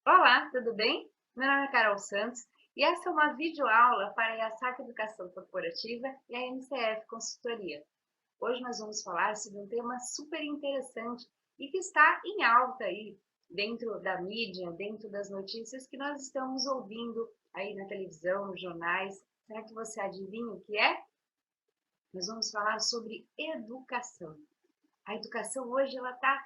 Olá, tudo bem? Meu nome é Carol Santos e essa é uma videoaula para a IASAC Educação Corporativa e a MCF Consultoria. Hoje nós vamos falar sobre um tema super interessante e que está em alta aí dentro da mídia, dentro das notícias que nós estamos ouvindo aí na televisão, nos jornais. Será que você adivinha o que é? Nós vamos falar sobre educação. A educação hoje ela está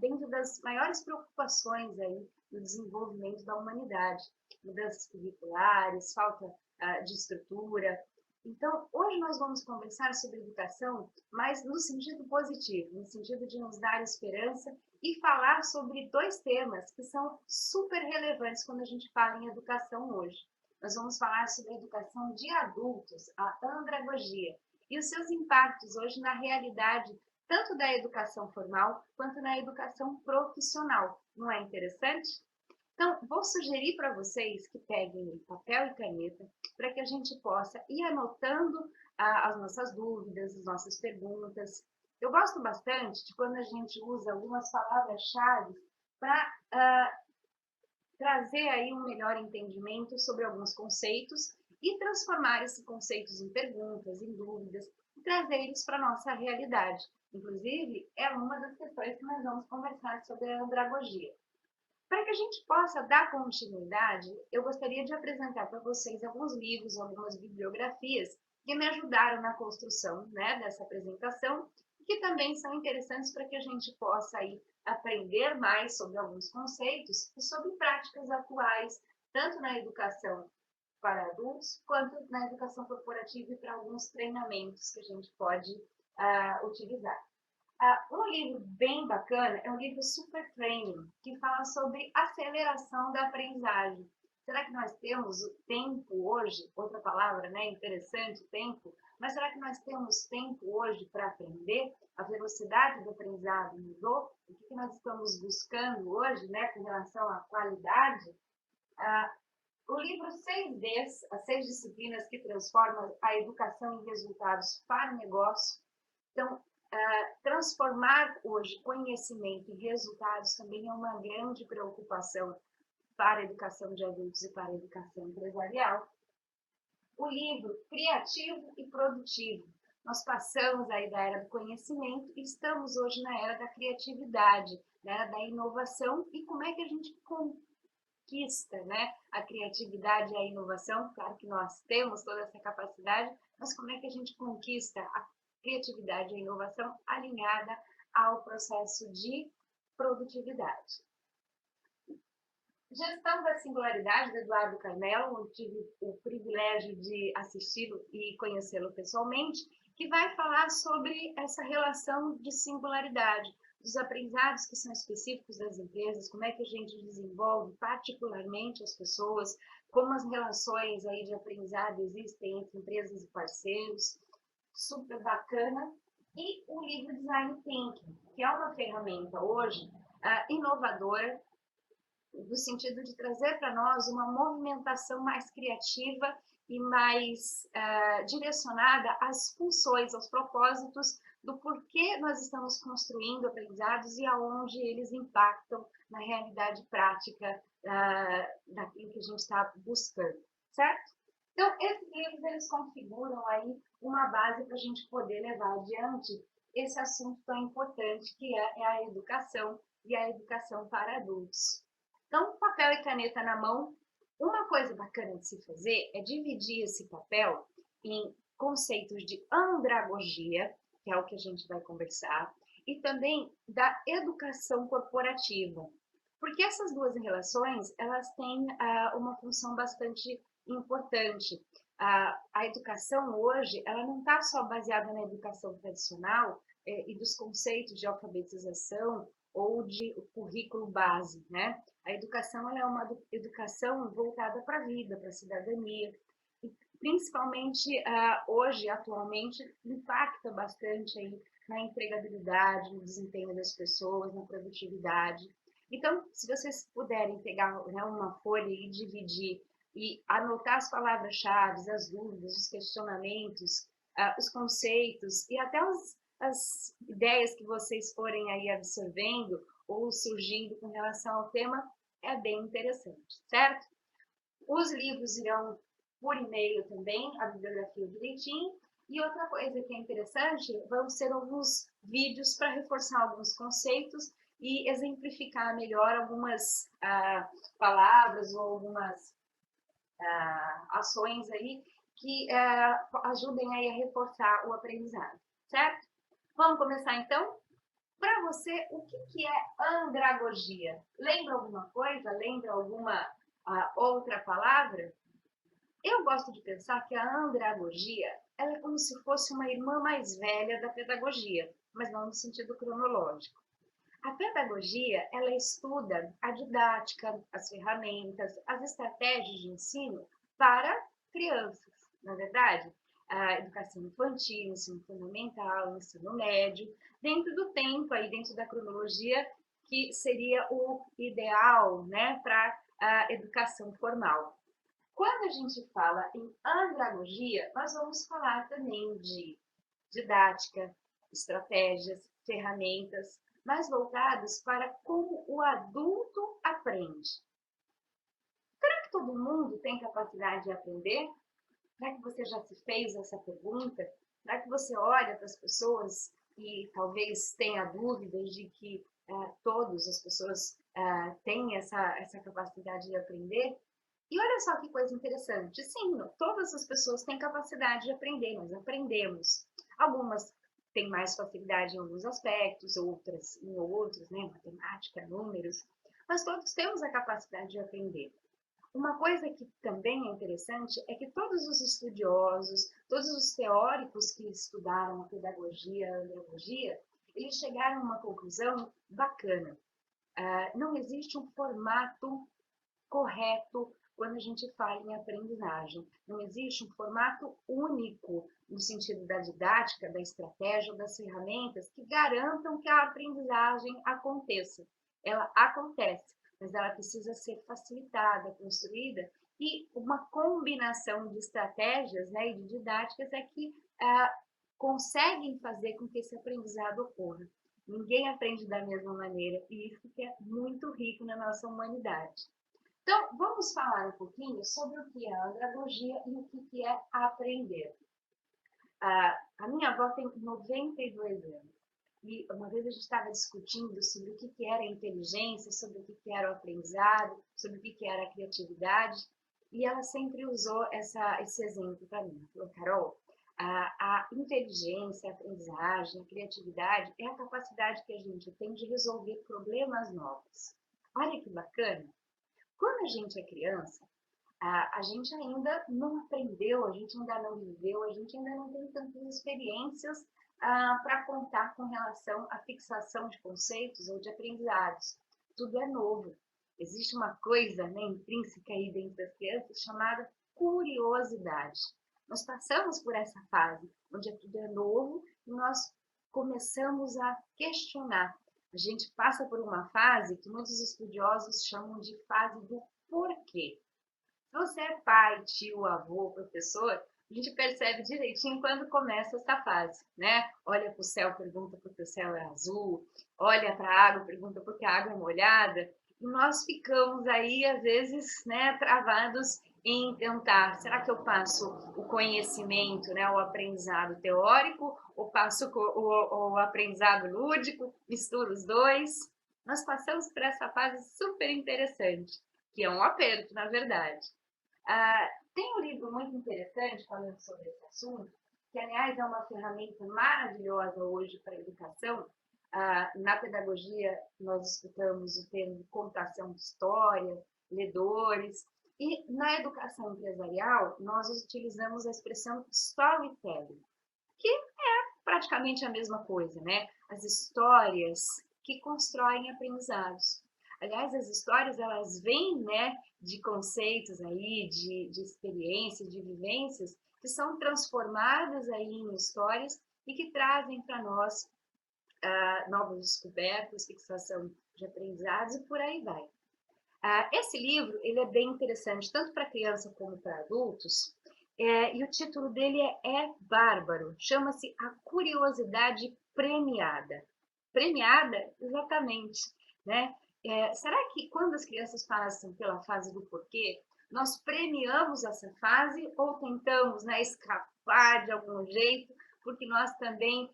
dentro das maiores preocupações aí no desenvolvimento da humanidade, mudanças curriculares, falta de estrutura. Então, hoje nós vamos conversar sobre educação, mas no sentido positivo, no sentido de nos dar esperança e falar sobre dois temas que são super relevantes quando a gente fala em educação hoje. Nós vamos falar sobre a educação de adultos, a andragogia, e os seus impactos hoje na realidade tanto da educação formal quanto na educação profissional. Não é interessante? Então, vou sugerir para vocês que peguem papel e caneta para que a gente possa ir anotando as nossas dúvidas, as nossas perguntas. Eu gosto bastante de quando a gente usa algumas palavras-chave para trazer aí um melhor entendimento sobre alguns conceitos e transformar esses conceitos em perguntas, em dúvidas, e trazer eles para a nossa realidade. Inclusive, é uma das questões que nós vamos conversar sobre a andragogia. Para que a gente possa dar continuidade, eu gostaria de apresentar para vocês alguns livros, algumas bibliografias que me ajudaram na construção, né, dessa apresentação, e que também são interessantes para que a gente possa aí aprender mais sobre alguns conceitos e sobre práticas atuais, tanto na educação para adultos, quanto na educação corporativa e para alguns treinamentos que a gente pode utilizar. Um livro bem bacana é o livro Super Training, que fala sobre aceleração da aprendizagem. Será que nós temos o tempo hoje? Outra palavra, né? Interessante, tempo. Mas será que nós temos tempo hoje para aprender? A velocidade do aprendizado mudou? O que nós estamos buscando hoje, né, com relação à qualidade? Ah, o livro 6Ds, as 6 disciplinas que transformam a educação em resultados para o negócio. Então, transformar hoje conhecimento em resultados também é uma grande preocupação para a educação de adultos e para a educação empresarial. O livro Criativo e Produtivo. Nós passamos aí da era do conhecimento e estamos hoje na era da criatividade, né, da inovação e como é que a gente conquista, né, a criatividade e a inovação. Claro que nós temos toda essa capacidade, mas como é que a gente conquista a criatividade e a inovação alinhada ao processo de produtividade? Gestão da Singularidade, do Eduardo Carmelo, eu tive o privilégio de assisti-lo e conhecê-lo pessoalmente, que vai falar sobre essa relação de singularidade, dos aprendizados que são específicos das empresas, como é que a gente desenvolve particularmente as pessoas, como as relações aí de aprendizado existem entre empresas e parceiros, super bacana. E o livro Design Thinking, que é uma ferramenta hoje inovadora no sentido de trazer para nós uma movimentação mais criativa e mais direcionada às funções, aos propósitos do porquê nós estamos construindo aprendizados e aonde eles impactam na realidade prática daquilo que a gente está buscando, certo? Então, esses livros, eles configuram aí uma base para a gente poder levar adiante esse assunto tão importante que é a educação e a educação para adultos. Então, papel e caneta na mão. Uma coisa bacana de se fazer é dividir esse papel em conceitos de andragogia, que é o que a gente vai conversar, e também da educação corporativa. Porque essas duas relações, elas têm uma função bastante importante. A educação hoje, ela não está só baseada na educação tradicional e dos conceitos de alfabetização ou de currículo base, né? A educação ela é uma educação voltada para a vida, para a cidadania, e principalmente hoje, atualmente, impacta bastante aí na empregabilidade, no desempenho das pessoas, na produtividade. Então, se vocês puderem pegar, né, uma folha e dividir e anotar as palavras-chave, as dúvidas, os questionamentos, os conceitos e até as ideias que vocês forem aí absorvendo ou surgindo com relação ao tema, é bem interessante, certo? Os livros irão por e-mail também, a bibliografia direitinho. E outra coisa que é interessante, vão ser alguns vídeos para reforçar alguns conceitos e exemplificar melhor algumas palavras ou algumas ações aí que ajudem aí a reforçar o aprendizado, certo? Vamos começar então? Para você, o que é andragogia? Lembra alguma coisa? Lembra alguma outra palavra? Eu gosto de pensar que a andragogia ela é como se fosse uma irmã mais velha da pedagogia, mas não no sentido cronológico. A pedagogia, ela estuda a didática, as ferramentas, as estratégias de ensino para crianças, na verdade. A educação infantil, ensino fundamental, ensino médio, dentro do tempo, aí dentro da cronologia, que seria o ideal, né, para a educação formal. Quando a gente fala em andragogia, nós vamos falar também de didática, estratégias, ferramentas, mais voltadas para como o adulto aprende. Será que todo mundo tem capacidade de aprender? Será que você já se fez essa pergunta? Será que você olha para as pessoas e talvez tenha dúvidas de que todas as pessoas têm essa capacidade de aprender? E olha só que coisa interessante. Sim, todas as pessoas têm capacidade de aprender, nós aprendemos. Algumas têm mais facilidade em alguns aspectos, outras em outros, né? Matemática, números. Mas todos temos a capacidade de aprender. Uma coisa que também é interessante é que todos os estudiosos, todos os teóricos que estudaram a pedagogia, a andragogia, eles chegaram a uma conclusão bacana. Não existe um formato correto quando a gente fala em aprendizagem. Não existe um formato único no sentido da didática, da estratégia, das ferramentas que garantam que a aprendizagem aconteça. Ela acontece, mas ela precisa ser facilitada, construída, e uma combinação de estratégias, né, e de didáticas é que conseguem fazer com que esse aprendizado ocorra. Ninguém aprende da mesma maneira, e isso que é muito rico na nossa humanidade. Então, vamos falar um pouquinho sobre o que é a andragogia e o que é aprender. A minha avó tem 92 anos. E uma vez a gente estava discutindo sobre o que era a inteligência, sobre o que era o aprendizado, sobre o que era a criatividade. E ela sempre usou esse exemplo para mim. Ela falou, Carol, a inteligência, a aprendizagem, a criatividade é a capacidade que a gente tem de resolver problemas novos. Olha que bacana! Quando a gente é criança, a gente ainda não aprendeu, a gente ainda não viveu, a gente ainda não tem tantas experiências para contar com relação à fixação de conceitos ou de aprendizados. Tudo é novo. Existe uma coisa, né, intrínseca aí dentro das crianças chamada curiosidade. Nós passamos por essa fase onde tudo é novo e nós começamos a questionar. A gente passa por uma fase que muitos estudiosos chamam de fase do porquê. Se você é pai, tio, avô, professor, a gente percebe direitinho quando começa essa fase, né? Olha para o céu, pergunta por que o céu é azul, olha para a água, pergunta por que a água é molhada, e nós ficamos aí, às vezes, né, travados em tentar, será que eu passo o conhecimento, né, o aprendizado teórico, ou passo o aprendizado lúdico, misturo os dois? Nós passamos por essa fase super interessante, que é um aperto, na verdade. Tem um livro muito interessante falando sobre esse assunto, que, aliás, é uma ferramenta maravilhosa hoje para a educação. Na pedagogia, nós escutamos o termo contação de histórias, ledores, e na educação empresarial, nós utilizamos a expressão storytelling, que é praticamente a mesma coisa, né? As histórias que constroem aprendizados. Aliás, as histórias, elas vêm, né, de conceitos aí, de experiências, de vivências, que são transformadas aí em histórias e que trazem para nós novas descobertas, fixação de aprendizados e por aí vai. Esse livro, ele é bem interessante, tanto para criança como para adultos, e o título dele é bárbaro, chama-se A Curiosidade Premiada. Premiada, exatamente, né? Será que quando as crianças passam pela fase do porquê, nós premiamos essa fase ou tentamos, né, escapar de algum jeito, porque nós também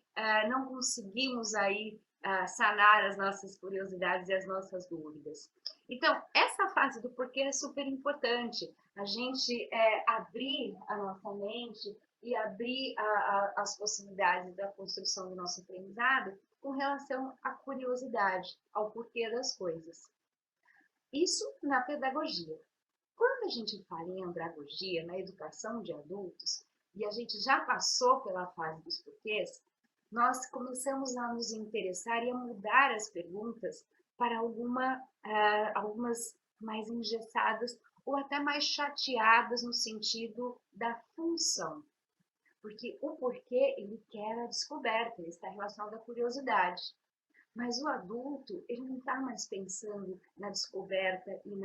não conseguimos aí sanar as nossas curiosidades e as nossas dúvidas? Então, essa fase do porquê é super importante. A gente abrir a nossa mente e abrir as possibilidades da construção do nosso aprendizado com relação à curiosidade, ao porquê das coisas. Isso na pedagogia. Quando a gente fala em andragogia, na educação de adultos, e a gente já passou pela fase dos porquês, nós começamos a nos interessar e a mudar as perguntas para algumas mais engessadas ou até mais chateadas no sentido da função. Porque o porquê, ele quer a descoberta, ele está relacionado à curiosidade. Mas o adulto, ele não está mais pensando na descoberta e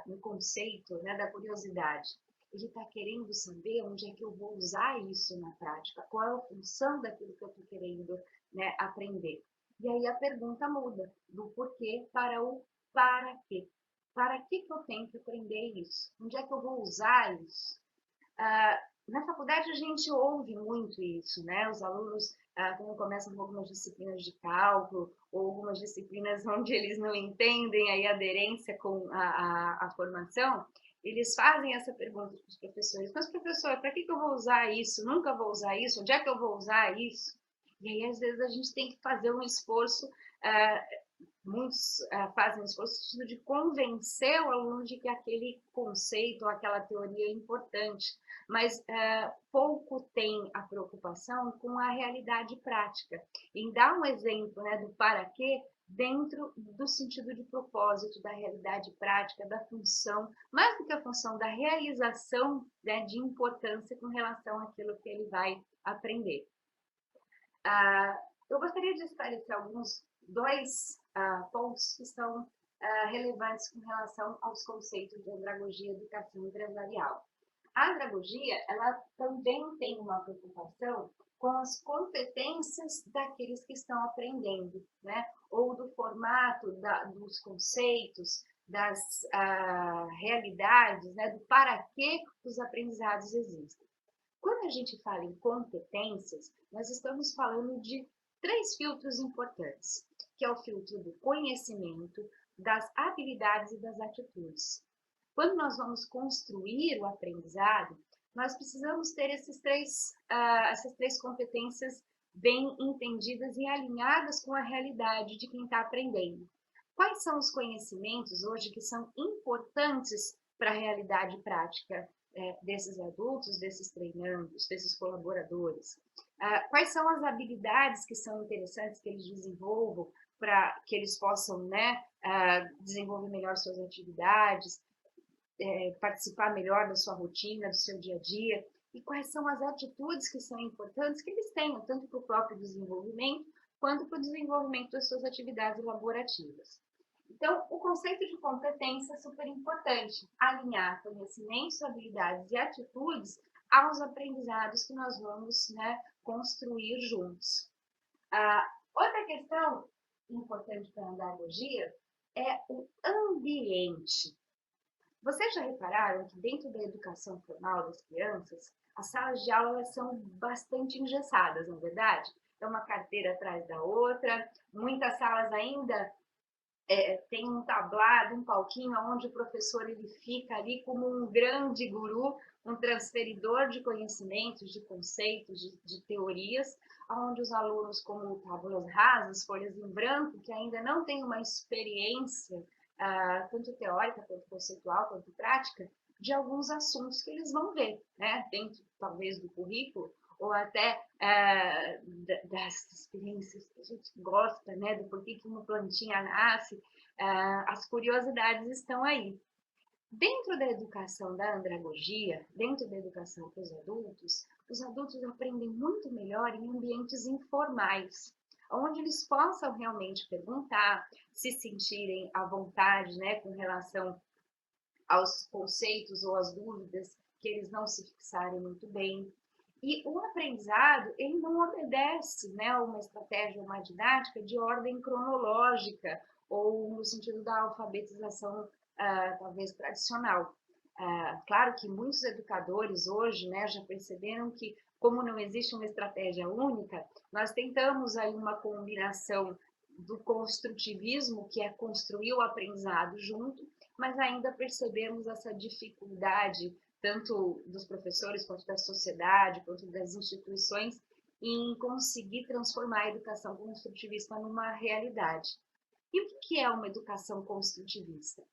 no conceito, né, da curiosidade. Ele está querendo saber onde é que eu vou usar isso na prática, qual é a função daquilo que eu estou querendo, né, aprender. E aí a pergunta muda do porquê para o para quê. Para que eu tenho que aprender isso? Onde é que eu vou usar isso? Na faculdade a gente ouve muito isso, né? Os alunos, quando começam com algumas disciplinas de cálculo ou algumas disciplinas onde eles não entendem aí a aderência com a formação, eles fazem essa pergunta para os professores: mas professor, para que eu vou usar isso? Nunca vou usar isso? Onde é que eu vou usar isso? E aí, às vezes, a gente tem que fazer um esforço, muitos fazem um esforço no sentido de convencer o aluno de que aquele conceito ou aquela teoria é importante, mas pouco tem a preocupação com a realidade prática, em dar um exemplo, né, do para quê dentro do sentido de propósito, da realidade prática, da função, mais do que a função, da realização, né, de importância com relação àquilo que ele vai aprender. Eu gostaria de esclarecer dois pontos que são relevantes com relação aos conceitos de andragogia e educação empresarial. A andragogia, ela também tem uma preocupação com as competências daqueles que estão aprendendo, né? Ou do formato dos conceitos, das realidades, né? Do para que os aprendizados existem. Quando a gente fala em competências, nós estamos falando de três filtros importantes, que é o filtro do conhecimento, das habilidades e das atitudes. Quando nós vamos construir o aprendizado, nós precisamos ter essas três competências bem entendidas e alinhadas com a realidade de quem está aprendendo. Quais são os conhecimentos hoje que são importantes para a realidade prática desses adultos, desses treinandos, desses colaboradores? Quais são as habilidades que são interessantes que eles desenvolvam para que eles possam, né, desenvolver melhor suas atividades, participar melhor da sua rotina, do seu dia a dia? E quais são as atitudes que são importantes que eles tenham, tanto para o próprio desenvolvimento, quanto para o desenvolvimento das suas atividades laborativas? Então, o conceito de competência é super importante, alinhar conhecimentos, habilidades e atitudes aos aprendizados que nós vamos, né, construir juntos. Outra questão importante para a andragogia é o ambiente. Vocês já repararam que dentro da educação formal das crianças, as salas de aula são bastante engessadas, não é verdade? É uma carteira atrás da outra, muitas salas ainda tem um tablado, um palquinho, onde o professor ele fica ali como um grande guru, um transferidor de conhecimentos, de conceitos, de teorias, onde os alunos, como tábuas rasas, folhas em branco, que ainda não têm uma experiência tanto teórica, quanto conceitual, quanto prática, de alguns assuntos que eles vão ver, né? Dentro, talvez, do currículo, ou até das experiências que a gente gosta, né? Do porquê que uma plantinha nasce, as curiosidades estão aí. Dentro da educação da andragogia, dentro da educação para os adultos aprendem muito melhor em ambientes informais, onde eles possam realmente perguntar, se sentirem à vontade, né, com relação aos conceitos ou às dúvidas, que eles não se fixarem muito bem. E o aprendizado, ele não obedece, né, a uma estratégia, uma didática de ordem cronológica, ou no sentido da alfabetização, talvez tradicional. Claro que muitos educadores hoje, né, já perceberam que, como não existe uma estratégia única, nós tentamos aí uma combinação do construtivismo, que é construir o aprendizado junto, mas ainda percebemos essa dificuldade, tanto dos professores, quanto da sociedade, quanto das instituições, em conseguir transformar a educação construtivista numa realidade. E o que é uma educação construtivista?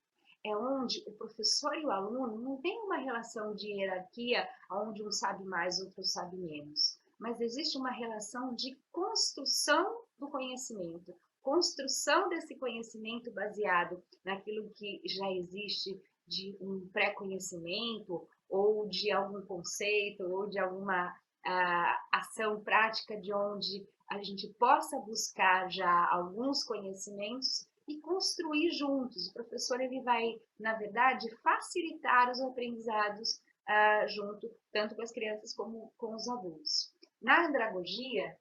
É onde o professor e o aluno não têm uma relação de hierarquia, onde um sabe mais, outro sabe menos, mas existe uma relação de construção do conhecimento, construção desse conhecimento baseado naquilo que já existe de um pré-conhecimento, ou de algum conceito, ou de alguma ação prática de onde a gente possa buscar já alguns conhecimentos e construir juntos. O professor ele vai, na verdade, facilitar os aprendizados junto, tanto com as crianças como com os adultos. Na andragogia,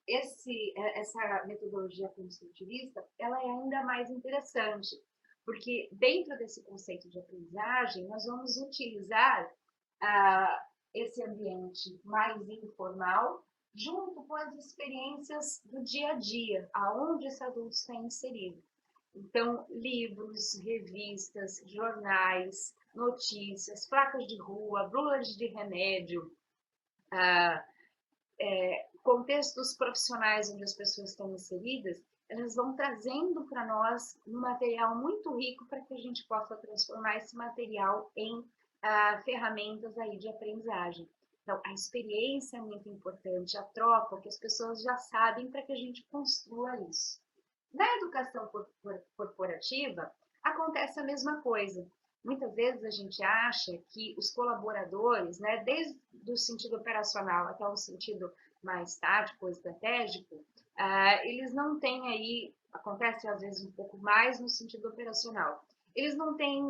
essa metodologia construtivista, ela é ainda mais interessante, porque dentro desse conceito de aprendizagem, nós vamos utilizar esse ambiente mais informal, junto com as experiências do dia a dia, aonde esse adulto está inserido. Então, livros, revistas, jornais, notícias, placas de rua, bulas de remédio, contextos profissionais onde as pessoas estão inseridas, elas vão trazendo para nós um material muito rico para que a gente possa transformar esse material em ferramentas aí de aprendizagem. Então, a experiência é muito importante, a troca, o que as pessoas já sabem para que a gente construa isso. Na educação corporativa, acontece a mesma coisa. Muitas vezes a gente acha que os colaboradores, né, desde o sentido operacional até o sentido mais tático, estratégico, eles não têm aí, acontece às vezes um pouco mais no sentido operacional, eles não têm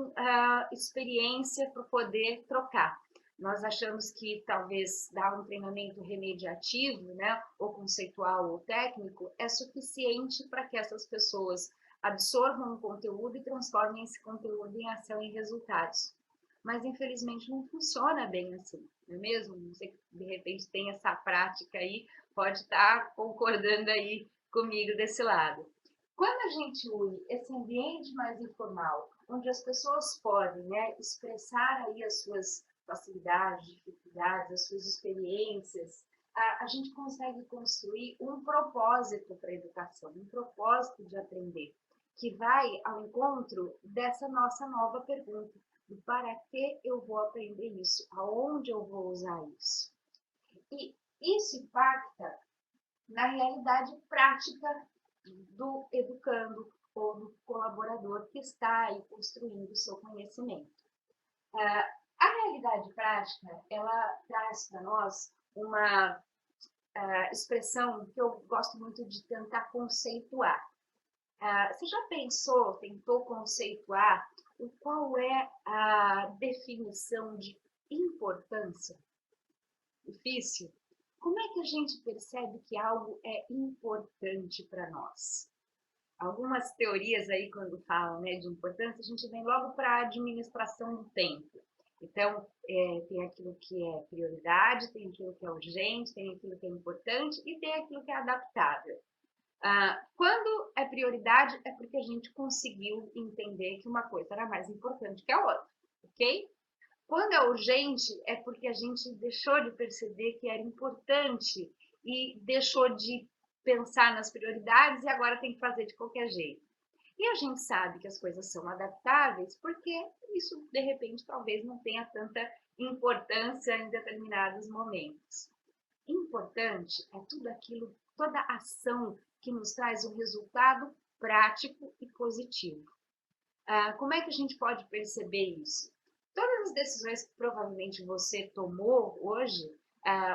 experiência para poder trocar. Nós achamos que talvez dar um treinamento remediativo, né, ou conceitual ou técnico, é suficiente para que essas pessoas absorvam o conteúdo e transformem esse conteúdo em ação e resultados. Mas, infelizmente, não funciona bem assim, não é mesmo? Você que, de repente, tem essa prática aí, pode estar concordando aí comigo desse lado. Quando a gente une esse ambiente mais informal, onde as pessoas podem, né, expressar aí as suas facilidades, dificuldades, as suas experiências, a gente consegue construir um propósito para a educação, um propósito de aprender, que vai ao encontro dessa nossa nova pergunta, do para que eu vou aprender isso, aonde eu vou usar isso. E isso impacta na realidade prática do educando ou do colaborador que está aí construindo o seu conhecimento. A realidade prática, ela traz para nós uma expressão que eu gosto muito de tentar conceituar. Você já pensou, tentou conceituar qual é a definição de importância? Difícil? Como é que a gente percebe que algo é importante para nós? Algumas teorias aí, quando falam, né, de importância, a gente vem logo para a administração do tempo. Então, tem aquilo que é prioridade, tem aquilo que é urgente, tem aquilo que é importante e tem aquilo que é adaptável. Quando é prioridade, é porque a gente conseguiu entender que uma coisa era mais importante que a outra, ok? Quando é urgente, é porque a gente deixou de perceber que era importante e deixou de pensar nas prioridades e agora tem que fazer de qualquer jeito. E a gente sabe que as coisas são adaptáveis porque isso, de repente, talvez não tenha tanta importância em determinados momentos. Importante é tudo aquilo, toda ação que nos traz um resultado prático e positivo. Como é que a gente pode perceber isso? Todas as decisões que provavelmente você tomou hoje,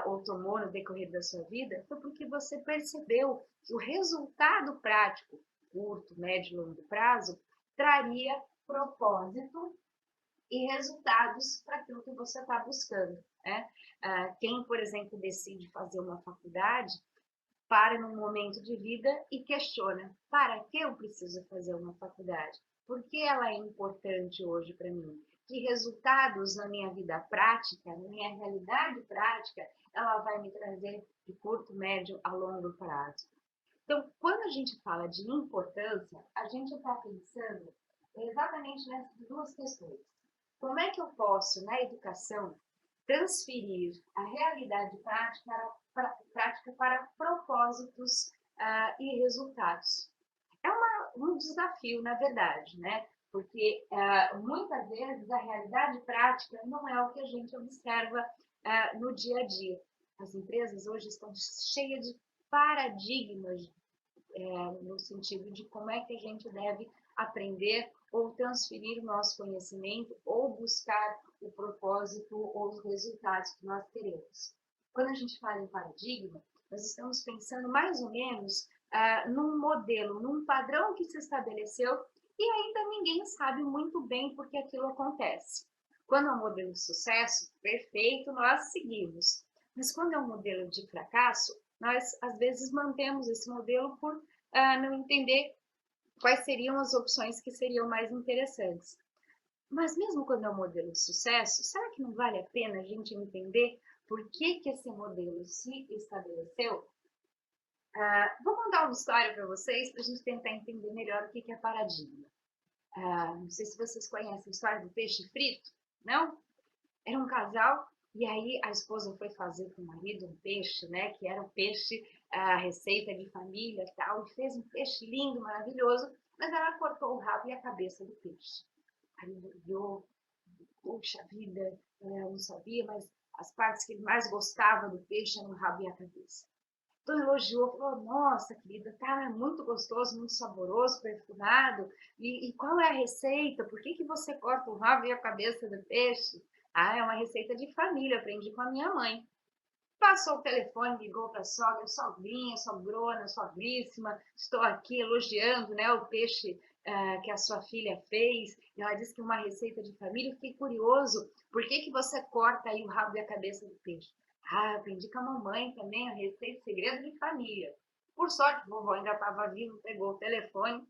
ou tomou no decorrer da sua vida, foi porque você percebeu que o resultado prático, curto, médio e longo prazo, traria propósito e resultados para aquilo que você está buscando. né? Quem, por exemplo, decide fazer uma faculdade, para num momento de vida e questiona: para que eu preciso fazer uma faculdade? Por que ela é importante hoje para mim? Que resultados na minha vida prática, na minha realidade prática, ela vai me trazer de curto, médio a longo prazo? Então, quando a gente fala de importância, a gente está pensando exatamente nessas duas questões. Como é que eu posso, na educação, transferir a realidade prática para propósitos e resultados? É um desafio, na verdade, né? Porque muitas vezes a realidade prática não é o que a gente observa no dia a dia. As empresas hoje estão cheias de paradigmas no sentido de como é que a gente deve aprender ou transferir o nosso conhecimento ou buscar o propósito ou os resultados que nós queremos. Quando a gente fala em paradigma, nós estamos pensando mais ou menos num modelo, num padrão que se estabeleceu e ainda ninguém sabe muito bem por que aquilo acontece. Quando é um modelo de sucesso, perfeito, nós seguimos. Mas quando é um modelo de fracasso, nós às vezes mantemos esse modelo por não entender quais seriam as opções que seriam mais interessantes. Mas mesmo quando é um modelo de sucesso, será que não vale a pena a gente entender por que esse modelo se estabeleceu? Vou contar uma história para vocês para a gente tentar entender melhor o que é paradigma. Não sei se vocês conhecem a história do peixe frito, não? Era um casal e aí a esposa foi fazer com o marido um peixe, né? Que era um peixe, a receita de família e tal, e fez um peixe lindo, maravilhoso, mas ela cortou o rabo e a cabeça do peixe. Aí ele olhou, puxa vida, eu não sabia, mas as partes que ele mais gostava do peixe eram o rabo e a cabeça. Então elogiou, falou, nossa, querida, tá muito gostoso, muito saboroso, perfumado. E qual é a receita? Por que você corta o rabo e a cabeça do peixe? É uma receita de família, aprendi com a minha mãe. Passou o telefone, ligou para a sogra, sogrinha, sogrona, sogríssima, estou aqui elogiando, né, o peixe que a sua filha fez. E ela disse que é uma receita de família. Eu fiquei curioso, por que você corta aí o rabo e a cabeça do peixe? Aprendi com a mamãe também, a receita segredo de família. Por sorte, o vovô ainda estava vivo, pegou o telefone,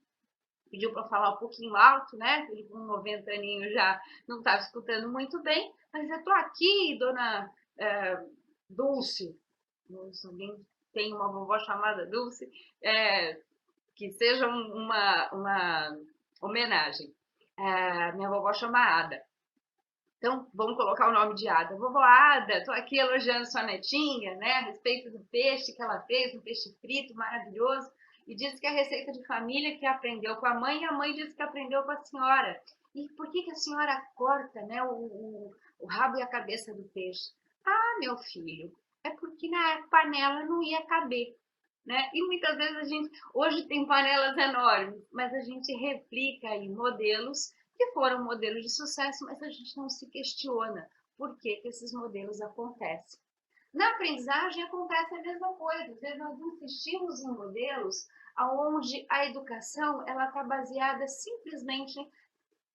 pediu para falar um pouquinho alto, né? Ele com 90 aninhos já não estava escutando muito bem, mas eu estou aqui, dona Dulce. Se alguém tem uma vovó chamada Dulce, que seja uma homenagem. Minha vovó chama Ada. Então, vamos colocar o nome de Ada. Vovó Ada, estou aqui elogiando sua netinha, né, a respeito do peixe que ela fez, um peixe frito maravilhoso, e disse que é a receita de família que aprendeu com a mãe, e a mãe disse que aprendeu com a senhora. E por que a senhora corta, né, o rabo e a cabeça do peixe? Meu filho, é porque na panela não ia caber. Né? E muitas vezes a gente, hoje tem panelas enormes, mas a gente replica aí modelos que foram modelos de sucesso, mas a gente não se questiona por que esses modelos acontecem. Na aprendizagem acontece a mesma coisa, às vezes nós insistimos em modelos onde a educação ela está baseada simplesmente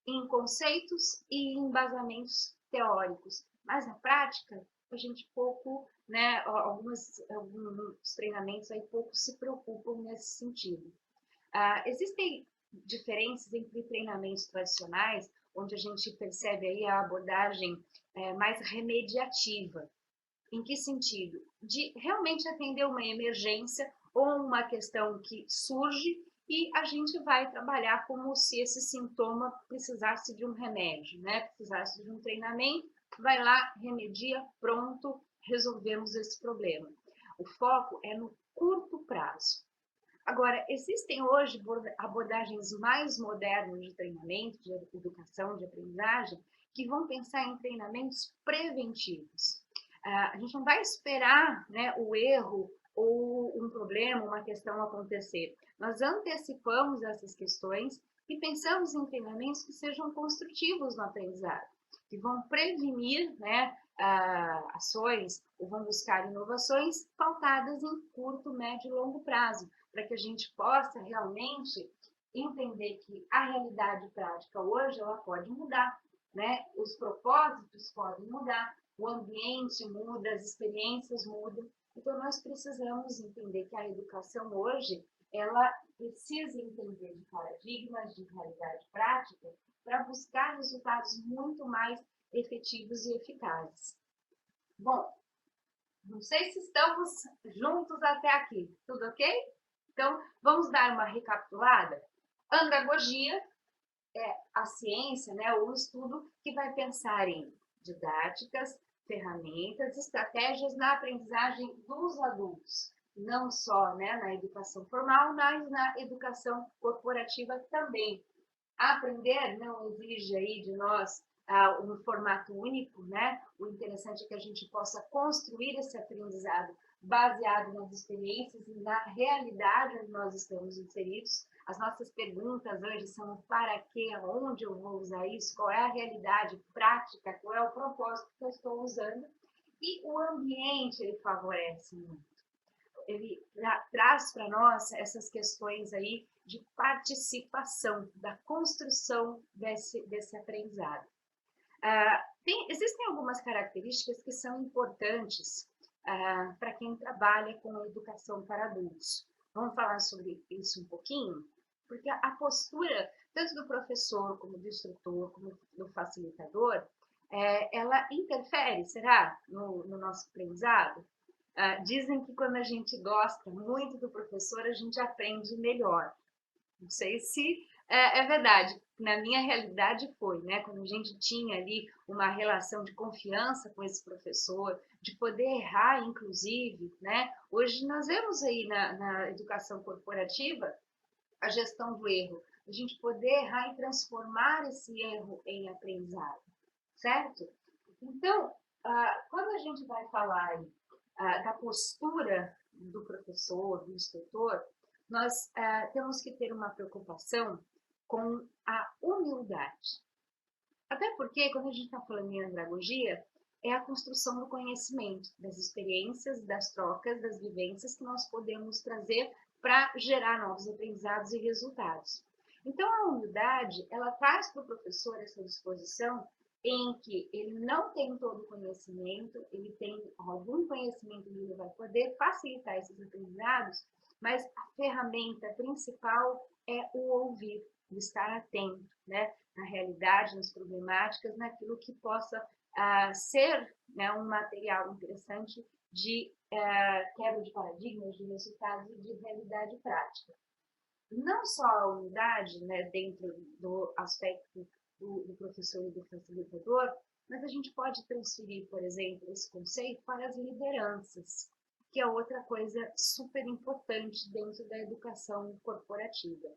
em conceitos e embasamentos teóricos, mas na prática a gente pouco, né, alguns treinamentos aí pouco se preocupam nesse sentido. Existem diferenças entre treinamentos tradicionais, onde a gente percebe aí a abordagem mais remediativa. Em que sentido? De realmente atender uma emergência ou uma questão que surge e a gente vai trabalhar como se esse sintoma precisasse de um remédio, né? Precisasse de um treinamento, vai lá, remedia, pronto, resolvemos esse problema. O foco é no curto prazo. Agora, existem hoje abordagens mais modernas de treinamento, de educação, de aprendizagem, que vão pensar em treinamentos preventivos. A gente não vai esperar, né, o erro ou um problema, uma questão acontecer. Nós antecipamos essas questões e pensamos em treinamentos que sejam construtivos no aprendizado, que vão prevenir, né, ações ou vão buscar inovações pautadas em curto, médio e longo prazo, para que a gente possa realmente entender que a realidade prática hoje ela pode mudar, né? Os propósitos podem mudar, o ambiente muda, as experiências mudam. Então, nós precisamos entender que a educação hoje, ela precisa entender de paradigmas, de realidade prática, para buscar resultados muito mais efetivos e eficazes. Bom, não sei se estamos juntos até aqui, tudo ok? Então, vamos dar uma recapitulada? Andragogia é a ciência, né, o estudo que vai pensar em didáticas, ferramentas, estratégias na aprendizagem dos adultos, não só, né, na educação formal, mas na educação corporativa também. Aprender não exige aí de nós um formato único, né? O interessante é que a gente possa construir esse aprendizado baseado nas experiências e na realidade onde nós estamos inseridos. As nossas perguntas hoje são para quê, onde eu vou usar isso, qual é a realidade prática, qual é o propósito que eu estou usando. E o ambiente, ele favorece muito. Ele traz para nós essas questões aí de participação, da construção desse aprendizado. Existem algumas características que são importantes para quem trabalha com educação para adultos. Vamos falar sobre isso um pouquinho? Porque a postura, tanto do professor, como do instrutor, como do facilitador, ela interfere, será, no nosso aprendizado? Dizem que quando a gente gosta muito do professor, a gente aprende melhor. Não sei se é verdade. Na minha realidade foi, né? Quando a gente tinha ali uma relação de confiança com esse professor, de poder errar, inclusive, né? Hoje nós vemos aí na educação corporativa a gestão do erro, a gente poder errar e transformar esse erro em aprendizado, certo? Então, quando a gente vai falar aí, da postura do professor, do instrutor, nós temos que ter uma preocupação com a humildade. Até porque, quando a gente está falando em andragogia, é a construção do conhecimento, das experiências, das trocas, das vivências que nós podemos trazer para gerar novos aprendizados e resultados. Então, a humildade, ela traz para o professor essa disposição em que ele não tem todo o conhecimento, ele tem algum conhecimento que ele vai poder facilitar esses aprendizados, mas a ferramenta principal é o ouvir, o estar atento, né, na realidade, nas problemáticas, naquilo que possa ser, né, um material interessante de quebra de paradigmas, de resultados e de realidade prática. Não só a unidade, né, dentro do aspecto do professor e do facilitador, mas a gente pode transferir, por exemplo, esse conceito para as lideranças, que é outra coisa super importante dentro da educação corporativa.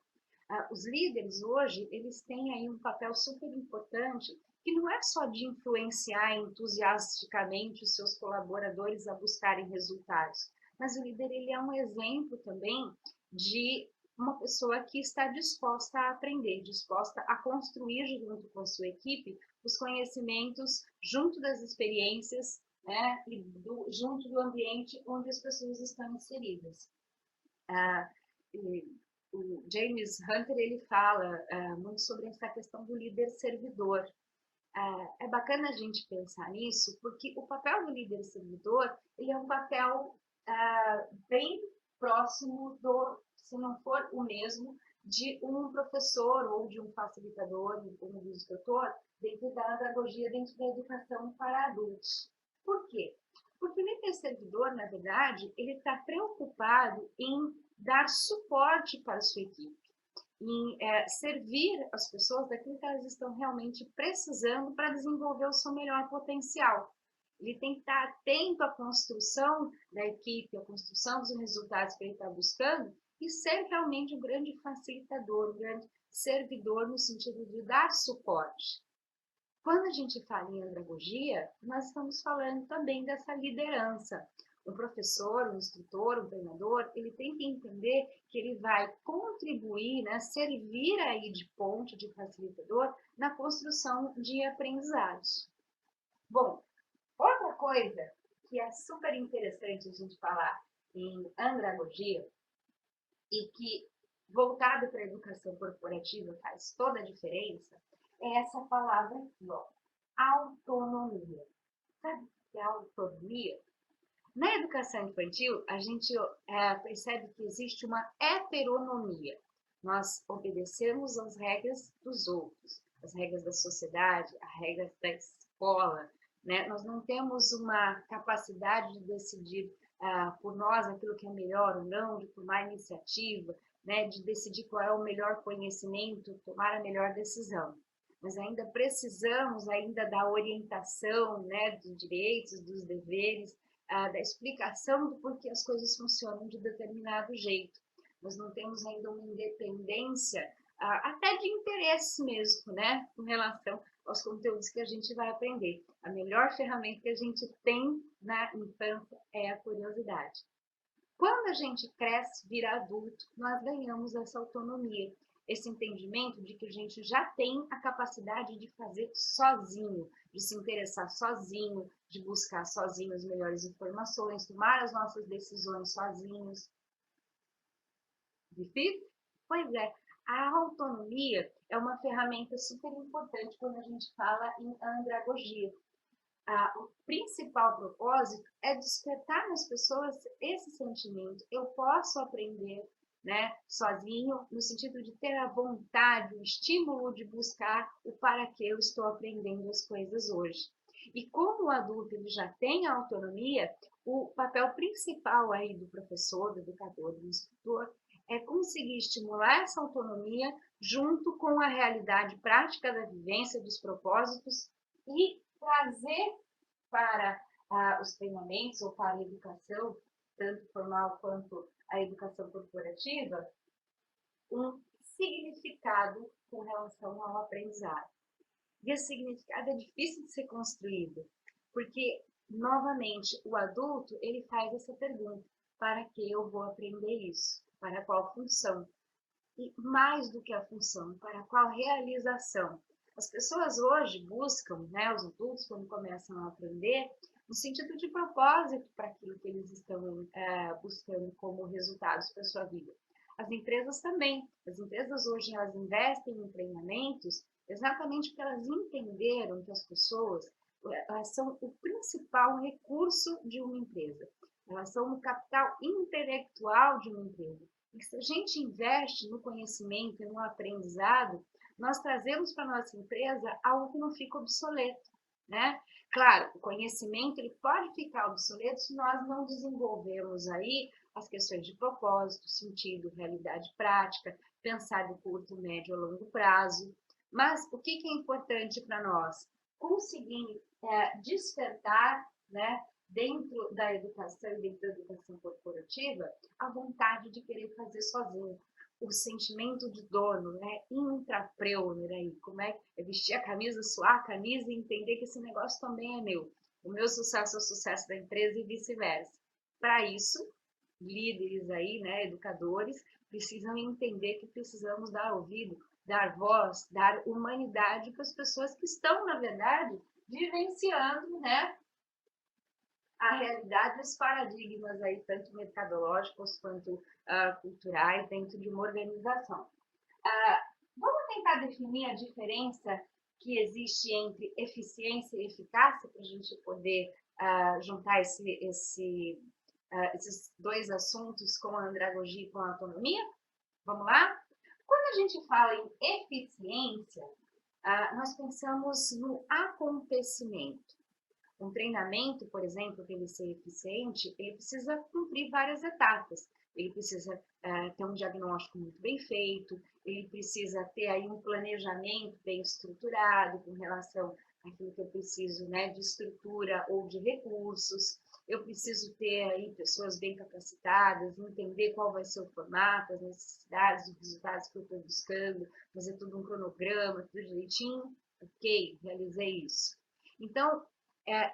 Os líderes hoje, eles têm aí um papel super importante, que não é só de influenciar entusiasticamente os seus colaboradores a buscarem resultados, mas o líder, ele é um exemplo também de uma pessoa que está disposta a aprender, disposta a construir junto com a sua equipe os conhecimentos junto das experiências, né, e junto do ambiente onde as pessoas estão inseridas. O James Hunter, ele fala muito sobre essa questão do líder servidor. É bacana a gente pensar nisso, porque o papel do líder servidor, ele é um papel bem próximo do, se não for o mesmo, de um professor ou de um facilitador, ou de um instrutor, dentro da andragogia, dentro da educação para adultos. Por quê? Porque o líder servidor, na verdade, ele está preocupado em dar suporte para a sua equipe, em servir as pessoas daquilo que elas estão realmente precisando para desenvolver o seu melhor potencial. Ele tem que estar atento à construção da equipe, à construção dos resultados que ele está buscando e ser realmente um grande facilitador, um grande servidor no sentido de dar suporte. Quando a gente fala em andragogia, nós estamos falando também dessa liderança. Um professor, um instrutor, um treinador, ele tem que entender que ele vai contribuir, né, servir aí de ponte, de facilitador, na construção de aprendizados. Bom, outra coisa que é super interessante a gente falar em andragogia e que, voltado para a educação corporativa, faz toda a diferença, é essa palavra aqui, ó, autonomia. Sabe o que é autonomia? Na educação infantil, a gente percebe que existe uma heteronomia. Nós obedecemos às regras dos outros, as regras da sociedade, as regras da escola, né? Nós não temos uma capacidade de decidir por nós aquilo que é melhor ou não, de tomar iniciativa, né? De decidir qual é o melhor conhecimento, tomar a melhor decisão. Mas ainda precisamos ainda da orientação, né? Dos direitos, dos deveres, da explicação do porquê as coisas funcionam de determinado jeito. Nós não temos ainda uma independência, até de interesse mesmo, né, com relação aos conteúdos que a gente vai aprender. A melhor ferramenta que a gente tem na infância é a curiosidade. Quando a gente cresce, vira adulto, nós ganhamos essa autonomia, esse entendimento de que a gente já tem a capacidade de fazer sozinho, de se interessar sozinho, de buscar sozinho as melhores informações, tomar as nossas decisões sozinhos. Difícil? Pois é, a autonomia é uma ferramenta super importante quando a gente fala em andragogia. O principal propósito é despertar nas pessoas esse sentimento. Eu posso aprender, né, sozinho, no sentido de ter a vontade, o estímulo de buscar o para que eu estou aprendendo as coisas hoje. E como o adulto ele já tem a autonomia, o papel principal aí do professor, do educador, do instrutor, é conseguir estimular essa autonomia junto com a realidade prática da vivência, dos propósitos e trazer para os treinamentos ou para a educação, tanto formal quanto a educação corporativa, um significado com relação ao aprendizado. E esse significado é difícil de ser construído, porque, novamente, o adulto ele faz essa pergunta: para que eu vou aprender isso? Para qual função? E mais do que a função, para qual realização? As pessoas hoje buscam, né, os adultos, quando começam a aprender, no sentido de propósito para aquilo que eles estão buscando como resultados para a sua vida. As empresas também. As empresas hoje elas investem em treinamentos exatamente porque elas entenderam que as pessoas elas são o principal recurso de uma empresa. Elas são o capital intelectual de uma empresa. E se a gente investe no conhecimento e no aprendizado, nós trazemos para a nossa empresa algo que não fica obsoleto, né? Claro, o conhecimento ele pode ficar obsoleto se nós não desenvolvermos aí as questões de propósito, sentido, realidade prática, pensar de curto, médio a longo prazo. Mas o que é importante para nós? Conseguir despertar, né, dentro da educação e dentro da educação corporativa, a vontade de querer fazer sozinho. O sentimento de dono, né? Intraprener aí. Como é vestir a camisa, suar a camisa e entender que esse negócio também é meu. O meu sucesso é o sucesso da empresa e vice-versa. Para isso, líderes aí, né, educadores, precisam entender que precisamos dar ouvido, dar voz, dar humanidade para as pessoas que estão, na verdade, vivenciando, né, a realidade dos paradigmas aí, tanto mercadológicos quanto culturais, dentro de uma organização. Vamos tentar definir a diferença que existe entre eficiência e eficácia, para a gente poder juntar esses dois assuntos com a andragogia e com a autonomia? Vamos lá? Quando a gente fala em eficiência, nós pensamos no acontecimento. Um treinamento, por exemplo, para ele ser eficiente, ele precisa cumprir várias etapas. Ele precisa ter um diagnóstico muito bem feito, ele precisa ter aí um planejamento bem estruturado com relação àquilo que eu preciso, né, de estrutura ou de recursos. Eu preciso ter aí pessoas bem capacitadas, entender qual vai ser o formato, as necessidades, os resultados que eu estou buscando, fazer tudo um cronograma, tudo direitinho. Ok, realizei isso. Então,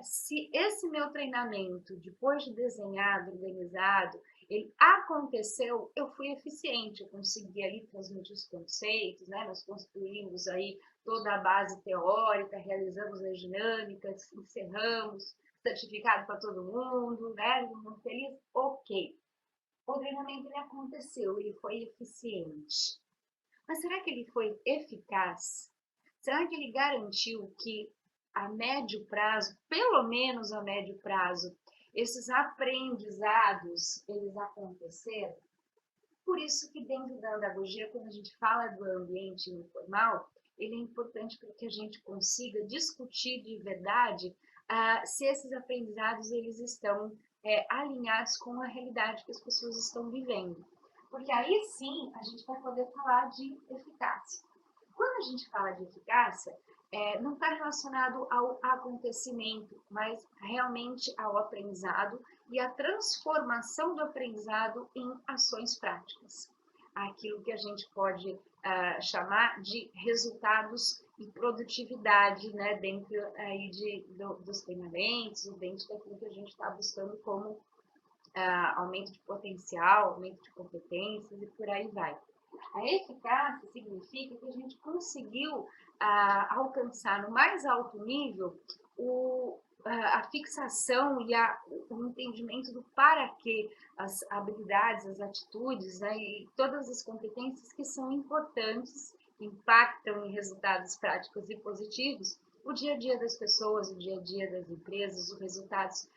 se esse meu treinamento, depois de desenhado, organizado, ele aconteceu, eu fui eficiente, eu consegui ali transmitir os conceitos, né? Nós construímos aí toda a base teórica, realizamos as dinâmicas, encerramos, certificado para todo mundo, né? Todo mundo feliz, ok. O treinamento ele aconteceu, ele foi eficiente. Mas será que ele foi eficaz? Será que ele garantiu que a médio prazo, pelo menos a médio prazo, esses aprendizados, eles acontecerem. Por isso que dentro da andragogia, quando a gente fala do ambiente informal, ele é importante para que a gente consiga discutir de verdade se esses aprendizados eles estão alinhados com a realidade que as pessoas estão vivendo. Porque aí sim a gente vai poder falar de eficácia. Quando a gente fala de eficácia, não está relacionado ao acontecimento, mas realmente ao aprendizado e a transformação do aprendizado em ações práticas. Aquilo que a gente pode chamar de resultados e produtividade, né, dentro aí dos treinamentos, dentro daquilo que a gente está buscando como aumento de potencial, aumento de competências e por aí vai. A eficácia significa que a gente conseguiu alcançar no mais alto nível a fixação e o entendimento do para quê, as habilidades, as atitudes, né, e todas as competências que são importantes, que impactam em resultados práticos e positivos, o dia a dia das pessoas, o dia a dia das empresas, os resultados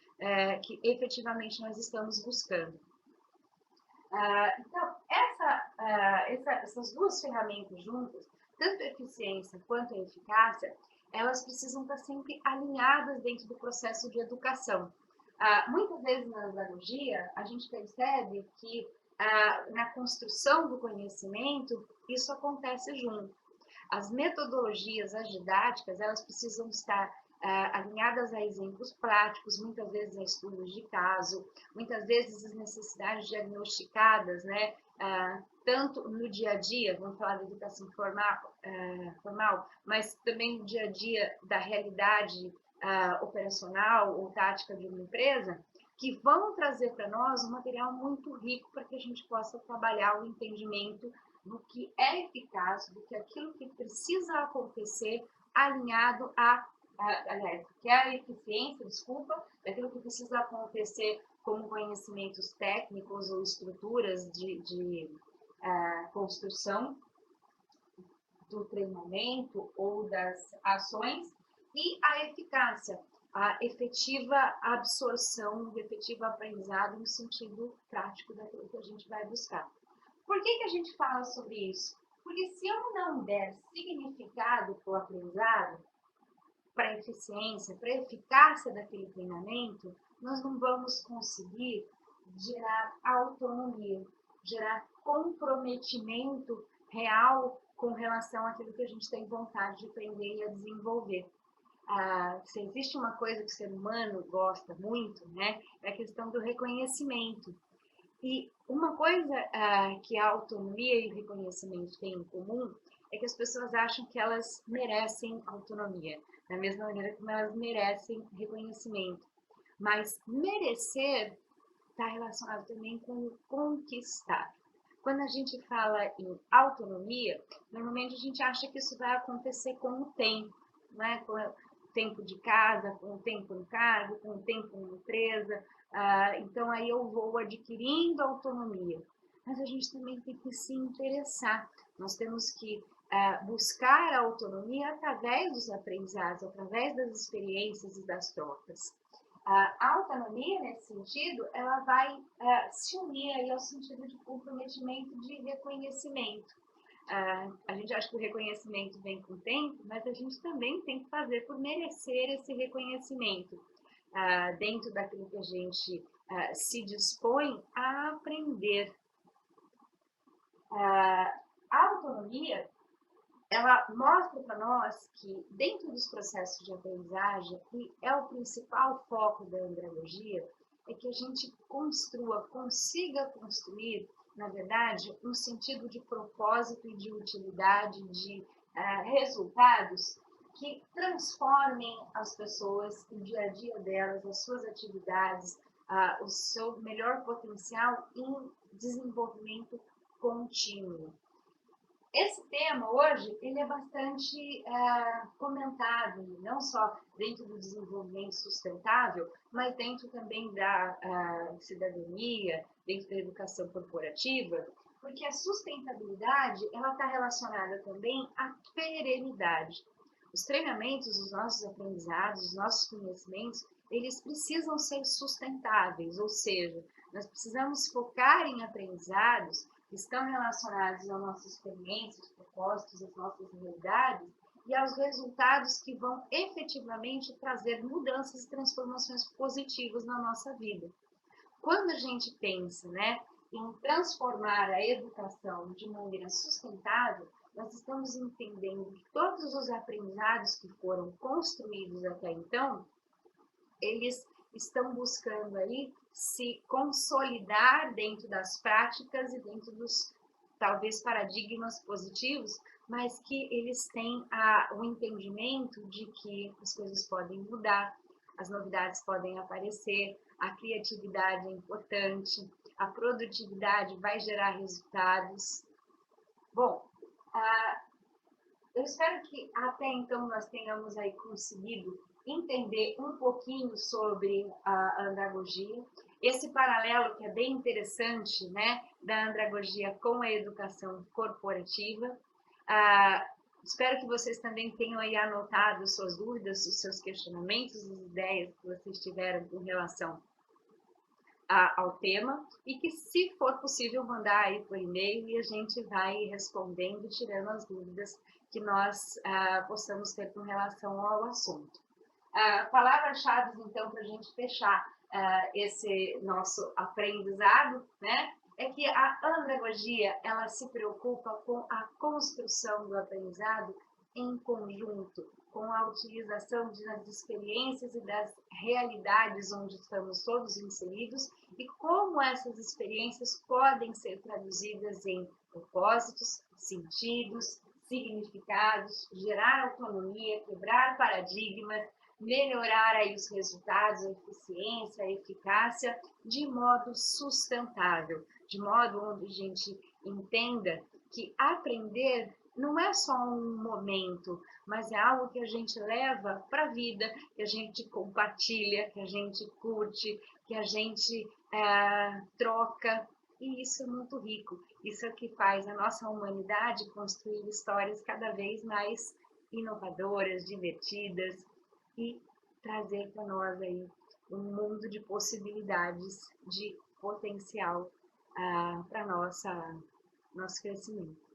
que efetivamente nós estamos buscando. Então, essas duas ferramentas juntas, tanto a eficiência quanto a eficácia, elas precisam estar sempre alinhadas dentro do processo de educação. Muitas vezes na andragogia, a gente percebe que na construção do conhecimento, isso acontece junto. As metodologias, as didáticas, elas precisam estar alinhadas a exemplos práticos, muitas vezes a estudos de caso, muitas vezes as necessidades diagnosticadas, né? Tanto no dia a dia, vamos falar da educação formal, mas também no dia a dia da realidade operacional ou tática de uma empresa, que vão trazer para nós um material muito rico para que a gente possa trabalhar o entendimento do que é eficaz, do que aquilo que precisa acontecer alinhado aliás, que é a eficiência, desculpa, daquilo que precisa acontecer como conhecimentos técnicos ou estruturas de construção do treinamento ou das ações, e a eficácia, a efetiva absorção, o efetivo aprendizado no sentido prático daquilo que a gente vai buscar. Por que a gente fala sobre isso? Porque se eu não der significado para o aprendizado, para a eficiência, para a eficácia daquele treinamento, nós não vamos conseguir gerar autonomia, gerar comprometimento real com relação àquilo que a gente tem vontade de aprender e a desenvolver. Se existe uma coisa que o ser humano gosta muito, né, é a questão do reconhecimento. E uma coisa que a autonomia e o reconhecimento têm em comum é que as pessoas acham que elas merecem autonomia, da mesma maneira como elas merecem reconhecimento. Mas merecer está relacionado também com conquistar. Quando a gente fala em autonomia, normalmente a gente acha que isso vai acontecer com o tempo, né? Com o tempo de casa, com o tempo no cargo, com o tempo na empresa. Então aí eu vou adquirindo autonomia. Mas a gente também tem que se interessar. Nós temos que buscar a autonomia através dos aprendizados, através das experiências e das trocas. A autonomia, nesse sentido, ela vai se unir aí ao sentido de comprometimento de reconhecimento. A gente acha que o reconhecimento vem com o tempo, mas a gente também tem que fazer por merecer esse reconhecimento dentro daquilo que a gente se dispõe a aprender. A autonomia, ela mostra para nós que dentro dos processos de aprendizagem, que é o principal foco da andragogia, é que a gente consiga construir, na verdade, um sentido de propósito e de utilidade, de resultados que transformem as pessoas, o dia a dia delas, as suas atividades, o seu melhor potencial em desenvolvimento contínuo. Esse tema hoje ele é bastante comentado, não só dentro do desenvolvimento sustentável, mas dentro também da cidadania, dentro da educação corporativa, porque a sustentabilidade ela está relacionada também à perenidade. Os treinamentos, os nossos aprendizados, os nossos conhecimentos, eles precisam ser sustentáveis, ou seja, nós precisamos focar em aprendizados que estão relacionados às nossas experiências, propósitos, às nossas realidades e aos resultados que vão efetivamente trazer mudanças e transformações positivas na nossa vida. Quando a gente pensa, né, em transformar a educação de maneira sustentável, nós estamos entendendo que todos os aprendizados que foram construídos até então, eles estão buscando aí se consolidar dentro das práticas e dentro dos talvez paradigmas positivos, mas que eles têm o entendimento de que as coisas podem mudar, as novidades podem aparecer, a criatividade é importante, a produtividade vai gerar resultados. Bom, eu espero que até então nós tenhamos aí conseguido entender um pouquinho sobre a andragogia, esse paralelo que é bem interessante, né, da andragogia com a educação corporativa. Espero que vocês também tenham aí anotado suas dúvidas, os seus questionamentos, as ideias que vocês tiveram com relação ao tema e que, se for possível, mandar aí por e-mail e a gente vai respondendo, tirando as dúvidas que nós possamos ter com relação ao assunto. Palavras-chave, então, para a gente fechar esse nosso aprendizado, né, é que a andragogia, ela se preocupa com a construção do aprendizado em conjunto, com a utilização das experiências e das realidades onde estamos todos inseridos e como essas experiências podem ser traduzidas em propósitos, sentidos, significados, gerar autonomia, quebrar paradigmas, melhorar aí os resultados, a eficiência, a eficácia, de modo sustentável, de modo onde a gente entenda que aprender não é só um momento, mas é algo que a gente leva para a vida, que a gente compartilha, que a gente curte, que a gente troca, e isso é muito rico. Isso é o que faz a nossa humanidade construir histórias cada vez mais inovadoras, divertidas e trazer para nós aí um mundo de possibilidades, de potencial para nosso crescimento.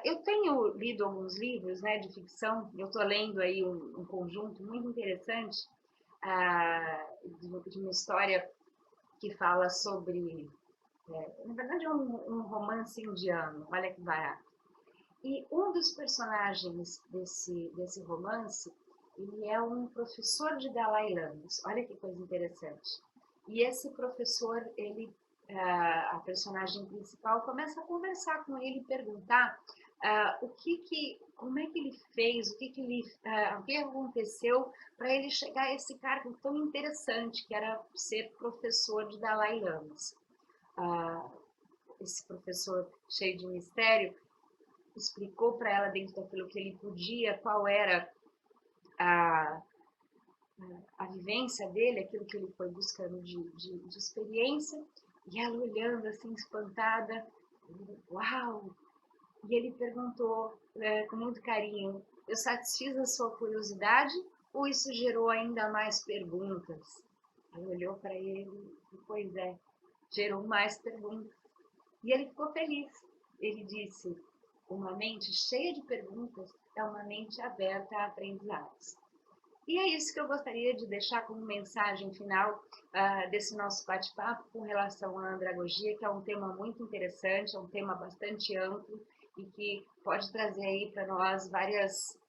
Eu tenho lido alguns livros, né, de ficção, eu estou lendo aí um conjunto muito interessante de uma história que fala sobre, na verdade, um romance indiano, olha que barato. E um dos personagens desse romance, ele é um professor de Dalai Lama, olha que coisa interessante. E esse professor, a personagem principal, começa a conversar com ele e perguntar como é que ele fez, o que aconteceu para ele chegar a esse cargo tão interessante, que era ser professor de Dalai Lamas. Esse professor cheio de mistério explicou para ela, dentro daquilo que ele podia, qual era a vivência dele, aquilo que ele foi buscando de experiência, e ela olhando assim, espantada, uau! E ele perguntou com muito carinho, eu satisfiz a sua curiosidade ou isso gerou ainda mais perguntas? Ela olhou para ele e, pois é, gerou mais perguntas. E ele ficou feliz. Ele disse, uma mente cheia de perguntas é uma mente aberta a aprendizados. E é isso que eu gostaria de deixar como mensagem final desse nosso bate-papo com relação à andragogia, que é um tema muito interessante, é um tema bastante amplo e que pode trazer aí para nós várias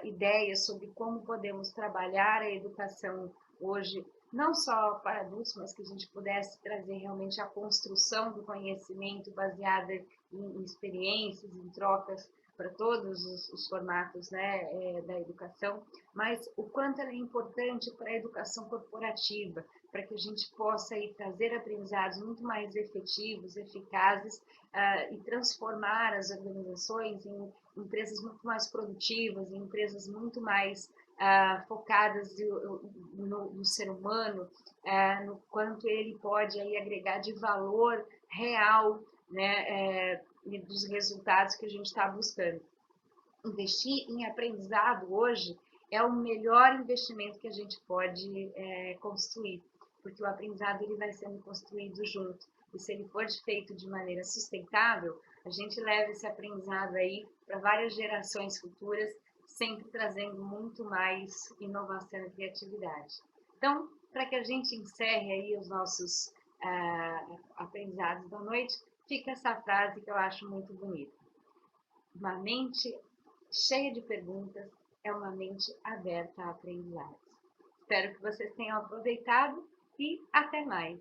ideias sobre como podemos trabalhar a educação hoje, não só para adultos, mas que a gente pudesse trazer realmente a construção do conhecimento baseada em experiências, em trocas para todos os formatos, né, da educação, mas o quanto ela é importante para a educação corporativa, para que a gente possa aí trazer aprendizados muito mais efetivos, eficazes e transformar as organizações em empresas muito mais produtivas, em empresas muito mais focadas no ser humano, no quanto ele pode aí agregar de valor real, né, dos resultados que a gente está buscando. investir em aprendizado hoje é o melhor investimento que a gente pode construir, porque o aprendizado ele vai sendo construído junto. E se ele for feito de maneira sustentável, a gente leva esse aprendizado aí para várias gerações futuras, sempre trazendo muito mais inovação e criatividade. Então, para que a gente encerre aí os nossos aprendizados da noite, fica essa frase que eu acho muito bonita. Uma mente cheia de perguntas é uma mente aberta a aprendizados. Espero que vocês tenham aproveitado e até mais!